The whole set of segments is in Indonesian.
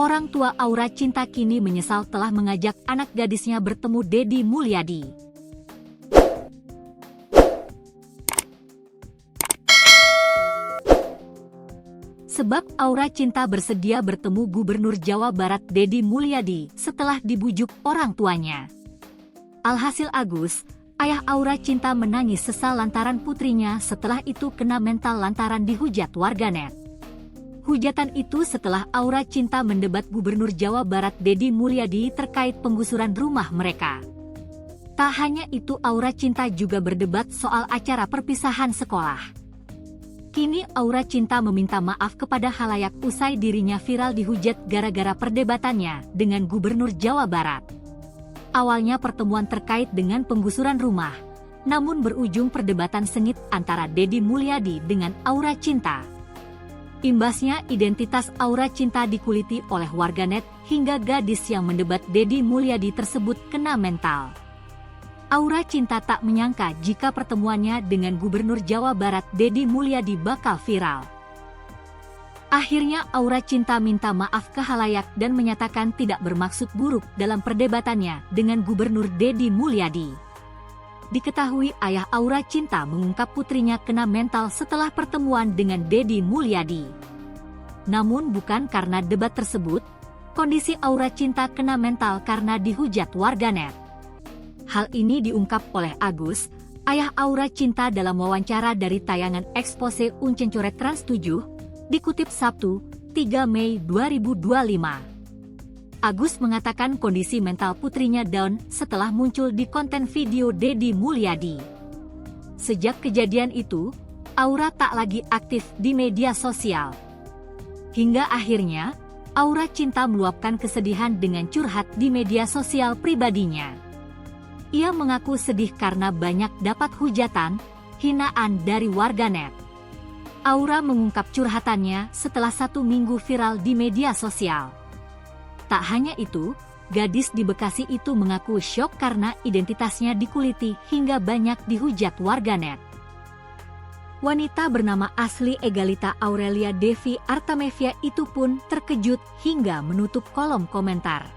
Orang tua Aura Cinta kini menyesal telah mengajak anak gadisnya bertemu Deddy Mulyadi. Sebab Aura Cinta bersedia bertemu Gubernur Jawa Barat Deddy Mulyadi setelah dibujuk orang tuanya. Alhasil Agus, ayah Aura Cinta menangis sesal lantaran putrinya setelah itu kena mental lantaran dihujat warganet. Hujatan itu setelah Aura Cinta mendebat Gubernur Jawa Barat Deddy Mulyadi terkait penggusuran rumah mereka. Tak hanya itu, Aura Cinta juga berdebat soal acara perpisahan sekolah. Kini Aura Cinta meminta maaf kepada khalayak usai dirinya viral dihujat gara-gara perdebatannya dengan Gubernur Jawa Barat. Awalnya pertemuan terkait dengan penggusuran rumah, namun berujung perdebatan sengit antara Deddy Mulyadi dengan Aura Cinta. Imbasnya identitas Aura Cinta dikuliti oleh warganet hingga gadis yang mendebat Deddy Mulyadi tersebut kena mental. Aura Cinta tak menyangka jika pertemuannya dengan Gubernur Jawa Barat Deddy Mulyadi bakal viral. Akhirnya Aura Cinta minta maaf ke khalayak dan menyatakan tidak bermaksud buruk dalam perdebatannya dengan Gubernur Deddy Mulyadi. Diketahui ayah Aura Cinta mengungkap putrinya kena mental setelah pertemuan dengan Deddy Mulyadi. Namun bukan karena debat tersebut, kondisi Aura Cinta kena mental karena dihujat warganet. Hal ini diungkap oleh Agus, ayah Aura Cinta dalam wawancara dari tayangan Expose Uncen Coret Trans 7, dikutip Sabtu, 3 Mei 2025. Agus mengatakan kondisi mental putrinya down setelah muncul di konten video Deddy Mulyadi. Sejak kejadian itu, Aura tak lagi aktif di media sosial. Hingga akhirnya, Aura Cinta meluapkan kesedihan dengan curhat di media sosial pribadinya. Ia mengaku sedih karena banyak dapat hujatan, hinaan dari warganet. Aura mengungkap curhatannya setelah 1 minggu viral di media sosial. Tak hanya itu, gadis di Bekasi itu mengaku syok karena identitasnya dikuliti hingga banyak dihujat warganet. Wanita bernama asli Egalita Aurelia Devi Artamevia itu pun terkejut hingga menutup kolom komentar.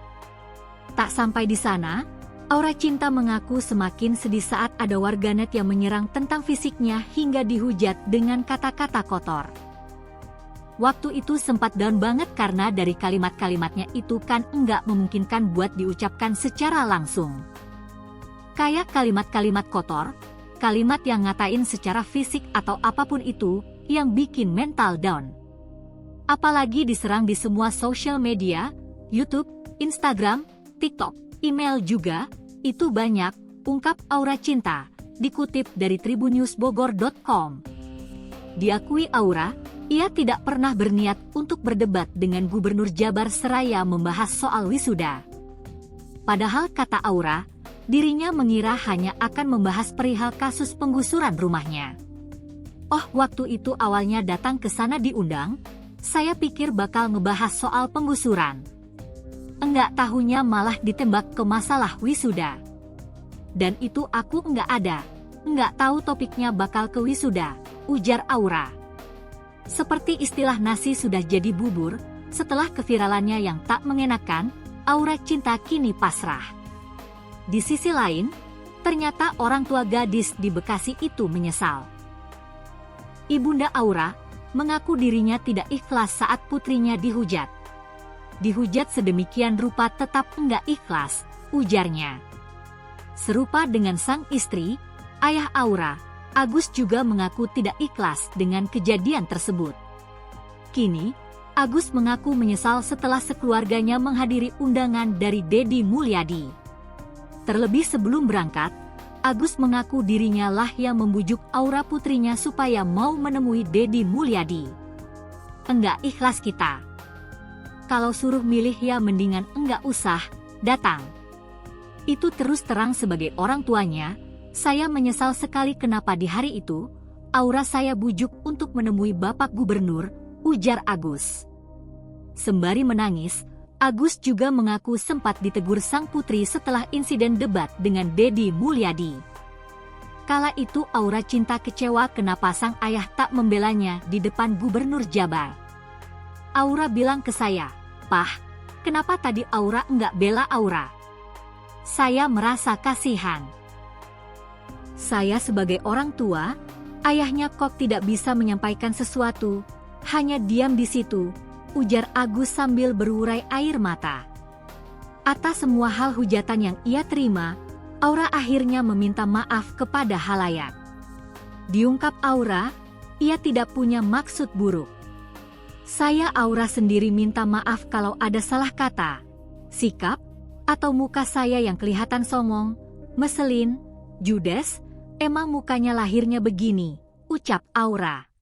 Tak sampai di sana, Aura Cinta mengaku semakin sedih saat ada warganet yang menyerang tentang fisiknya hingga dihujat dengan kata-kata kotor. Waktu itu sempat down banget karena dari kalimat-kalimatnya itu kan enggak memungkinkan buat diucapkan secara langsung. Kayak kalimat-kalimat kotor, kalimat yang ngatain secara fisik atau apapun itu yang bikin mental down. Apalagi diserang di semua sosial media, YouTube, Instagram, TikTok, email juga, itu banyak, ungkap Aura Cinta, dikutip dari tribunnewsbogor.com. Diakui Aura, ia tidak pernah berniat untuk berdebat dengan Gubernur Jabar seraya membahas soal wisuda. Padahal kata Aura, dirinya mengira hanya akan membahas perihal kasus penggusuran rumahnya. Oh, waktu itu awalnya datang ke sana diundang, saya pikir bakal ngebahas soal penggusuran. Enggak tahunya malah ditembak ke masalah wisuda. Dan itu aku enggak ada, enggak tahu topiknya bakal ke wisuda, ujar Aura. Seperti istilah nasi sudah jadi bubur, setelah keviralannya yang tak mengenakan, Aura Cinta kini pasrah. Di sisi lain, ternyata orang tua gadis di Bekasi itu menyesal. Ibunda Aura mengaku dirinya tidak ikhlas saat putrinya dihujat. Dihujat sedemikian rupa tetap enggak ikhlas, ujarnya. Serupa dengan sang istri, ayah Aura, Agus juga mengaku tidak ikhlas dengan kejadian tersebut. Kini, Agus mengaku menyesal setelah sekeluarganya menghadiri undangan dari Deddy Mulyadi. Terlebih sebelum berangkat, Agus mengaku dirinya lah yang membujuk Aura putrinya supaya mau menemui Deddy Mulyadi. Enggak ikhlas kita. Kalau suruh milih ya mendingan enggak usah datang. Itu terus terang sebagai orang tuanya, saya menyesal sekali kenapa di hari itu, Aura saya bujuk untuk menemui Bapak Gubernur, ujar Agus. Sembari menangis, Agus juga mengaku sempat ditegur sang putri setelah insiden debat dengan Deddy Mulyadi. Kala itu Aura Cinta kecewa kenapa sang ayah tak membelanya di depan Gubernur Jabar. Aura bilang ke saya, "Pah, Kenapa tadi Aura enggak bela Aura? Saya merasa kasihan. Saya sebagai orang tua, ayahnya kok tidak bisa menyampaikan sesuatu, hanya diam di situ, ujar Agus sambil berurai air mata. Atas semua hal hujatan yang ia terima, Aura akhirnya meminta maaf kepada halayak. Diungkap Aura, ia tidak punya maksud buruk. Saya Aura sendiri minta maaf kalau ada salah kata, sikap, atau muka saya yang kelihatan songong, meselin, judes, emang mukanya lahirnya begini, ucap Aura.